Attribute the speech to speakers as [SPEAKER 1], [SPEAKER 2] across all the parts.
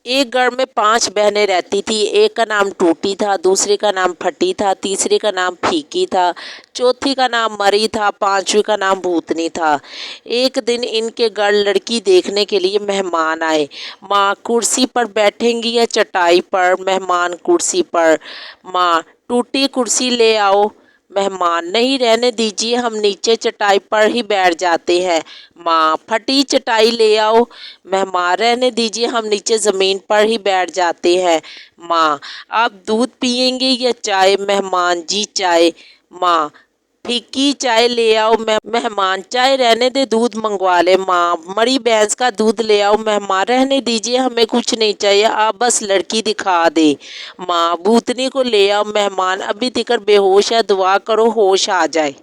[SPEAKER 1] एक घर में 5 बहनें रहती थी। एक का नाम टूटी था, दूसरी का नाम फटी था, तीसरी का नाम फीकी था, चौथी का नाम मरी था, पांचवी का नाम भूतनी था। एक दिन इनके घर लड़की देखने के लिए मेहमान आए। माँ कुर्सी पर बैठेंगी या चटाई पर? मेहमान कुर्सी पर। माँ टूटी कुर्सी ले आओ। मेहमान नहीं, रहने दीजिए, हम नीचे चटाई पर ही बैठ जाते हैं। माँ फटी चटाई ले आओ। मेहमान रहने दीजिए, हम नीचे ज़मीन पर ही बैठ जाते हैं। माँ आप दूध पियेंगे या चाय? मेहमान जी चाय। माँ फीकी चाय ले आओ। मेहमान चाय रहने दे, दूध मंगवा ले। माँ मरी भैंस का दूध ले आओ। मेहमान रहने दीजिए, हमें कुछ नहीं चाहिए, आप बस लड़की दिखा दे। माँ भूतनी को ले आओ। मेहमान अभी तिकर बेहोश है, दुआ करो होश आ जाए।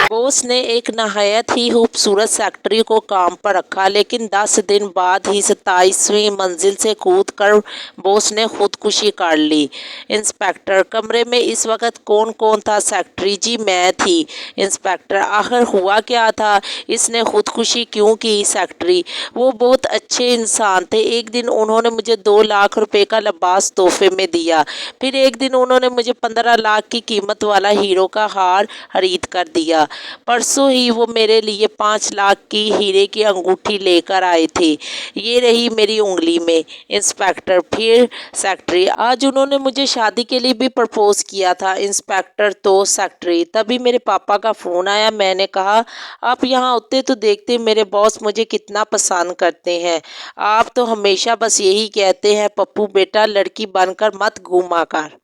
[SPEAKER 1] बॉस ने एक नहायत ही खूबसूरत सेक्रेटरी को काम पर रखा, लेकिन 10 दिन बाद ही 27वीं मंजिल से कूदकर बॉस ने खुदकुशी कर ली। इंस्पेक्टर कमरे में इस वक्त कौन कौन था? सेक्रेटरी जी मैं थी। इंस्पेक्टर आखिर हुआ क्या था, इसने खुदकुशी क्यों की? सेक्रेटरी वो बहुत अच्छे इंसान थे। एक दिन उन्होंने मुझे 2 लाख रुपए का लिबास तोहफे में दिया। फिर एक दिन उन्होंने मुझे 15 लाख की कीमत वाला हीरो का हार खरीद कर दिया। परसों ही वो मेरे लिए 5 लाख की हीरे की अंगूठी लेकर आए थे। ये रही मेरी उंगली में। इंस्पेक्टर फिर सेक्रेटरी आज उन्होंने मुझे शादी के लिए भी प्रपोज किया था। इंस्पेक्टर तो सेक्रेटरी तभी मेरे पापा का फ़ोन आया। मैंने कहा आप यहाँ होते तो देखते मेरे बॉस मुझे कितना पसंद करते हैं। आप तो हमेशा बस यही कहते हैं पप्पू बेटा लड़की बनकर मत घूमा कर।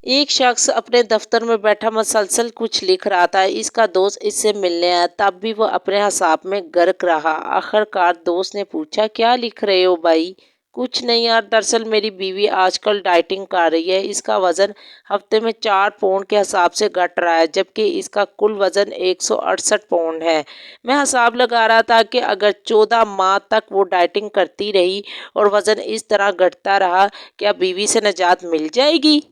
[SPEAKER 1] एक शख्स अपने दफ्तर में बैठा मसलसल कुछ लिख रहा था। इसका दोस्त इससे मिलने आया, तब भी वह अपने हिसाब में गर्क रहा। आखिरकार दोस्त ने पूछा क्या लिख रहे हो भाई? कुछ नहीं यार, दरअसल मेरी बीवी आजकल डाइटिंग कर रही है। इसका वज़न हफ्ते में 4 पाउंड के हिसाब से घट रहा है, जबकि इसका कुल वज़न 168 पाउंड है। मैं हिसाब लगा रहा था कि अगर 14 माह तक वो डाइटिंग करती रही और वज़न इस तरह घटता रहा, क्या बीवी से निजात मिल जाएगी?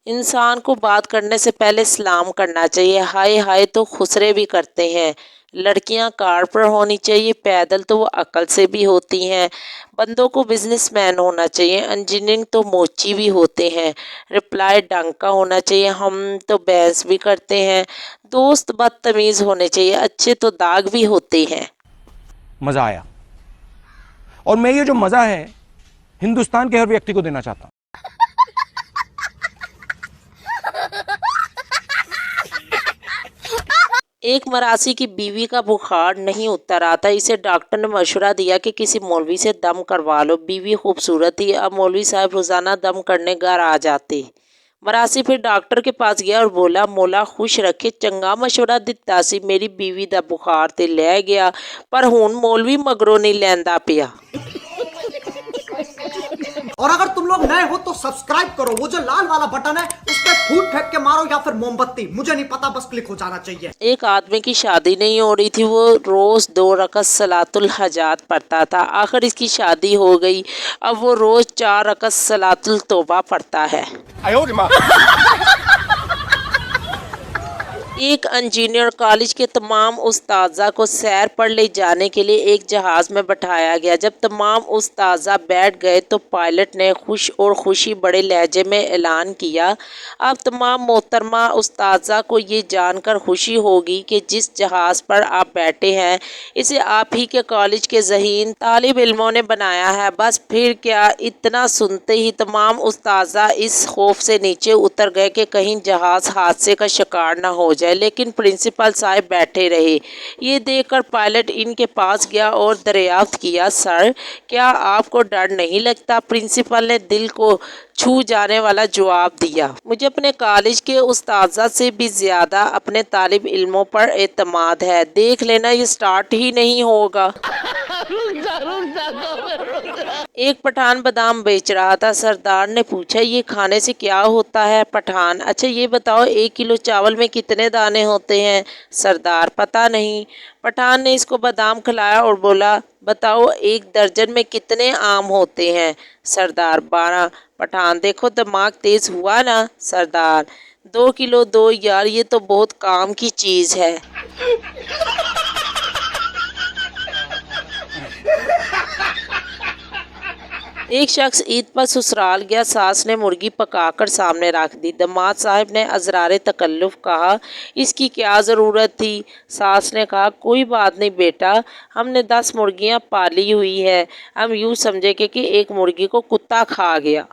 [SPEAKER 1] इंसान को बात करने से पहले सलाम करना चाहिए। हाय हाय तो खुसरे भी करते हैं। लड़कियां कार पर होनी चाहिए, पैदल तो वो अकल से भी होती हैं। बंदों को बिजनेसमैन होना चाहिए, इंजीनियरिंग तो मोची भी होते हैं। रिप्लाई ढंग का होना चाहिए, हम तो बहस भी करते हैं। दोस्त बदतमीज़ होने चाहिए, अच्छे तो दाग भी होते हैं।
[SPEAKER 2] मज़ा आया और मैं ये जो मज़ा है हिंदुस्तान के हर व्यक्ति को देना चाहता हूं।
[SPEAKER 1] एक मरासी की बीवी का बुखार नहीं उतर आता। इसे डॉक्टर ने मशवरा दिया कि किसी मौलवी से दम करवा लो। बीवी खूबसूरत थी, अब मौलवी साहब रोज़ाना दम करने घर आ जाते। मरासी फिर डॉक्टर के पास गया और बोला मौला खुश रखे, चंगा मशवरा दिता सी, मेरी बीवी दा बुखार ते लै गया, पर हुण मौलवी मगरों नहीं लैंदा पिया।
[SPEAKER 3] और अगर तुम लोग नए हो तो सब्सक्राइब करो, वो जो लाल वाला बटन है उस पर फूट फेंक के मारो या फिर मोमबत्ती, मुझे नहीं पता, बस क्लिक हो जाना चाहिए।
[SPEAKER 1] एक आदमी की शादी नहीं हो रही थी, वो रोज़ 2 रकत सलातुल हजात पढ़ता था। आखिर इसकी शादी हो गई, अब वो रोज़ 4 रकत सलातुल तौबा पढ़ता है। एक इंजीनियर कॉलेज के तमाम उस्ताजा को सैर पर ले जाने के लिए एक जहाज़ में बैठाया गया। जब तमाम उस्ताजा बैठ गए तो पायलट ने खुश और खुशी बड़े लहजे में ऐलान किया, अब तमाम मोहतरमा उस्ताजा को ये जानकर खुशी होगी कि जिस जहाज़ पर आप बैठे हैं इसे आप ही के कॉलेज के ज़हीन तालिब इल्मों ने बनाया है। बस फिर क्या, इतना सुनते ही तमाम उस्ताजा इस खौफ से नीचे उतर गए कि कहीं जहाज़ हादसे का शिकार न हो जाए, लेकिन प्रिंसिपल साहब बैठे रहे। ये देखकर पायलट इनके पास गया और दरियाफ्त किया, सर क्या आपको डर नहीं लगता? प्रिंसिपल ने दिल को छू जाने वाला जवाब दिया, मुझे अपने कॉलेज के उस्ताजा से भी ज़्यादा अपने तालिब इल्मों पर एतमाद है। देख लेना ये स्टार्ट ही नहीं होगा। एक पठान बादाम बेच रहा था। सरदार ने पूछा, ये खाने से क्या होता है? पठान, अच्छा ये बताओ 1 किलो चावल में कितने दाने होते हैं? सरदार, पता नहीं। पठान ने इसको बादाम खिलाया और बोला, बताओ 1 दर्जन में कितने आम होते हैं? सरदार, 12। पठान, देखो दिमाग तेज हुआ ना? सरदार, 2 किलो दो यार, ये तो बहुत काम की चीज है। एक शख्स ईद पर ससुराल गया। सास ने मुर्गी पकाकर सामने रख दी। दामाद साहब ने अजरारे तकल्लुफ कहा, इसकी क्या ज़रूरत थी? सास ने कहा, कोई बात नहीं बेटा, हमने 10 मुर्गियां पाली हुई है, हम यूँ समझे कि एक मुर्गी को कुत्ता खा गया।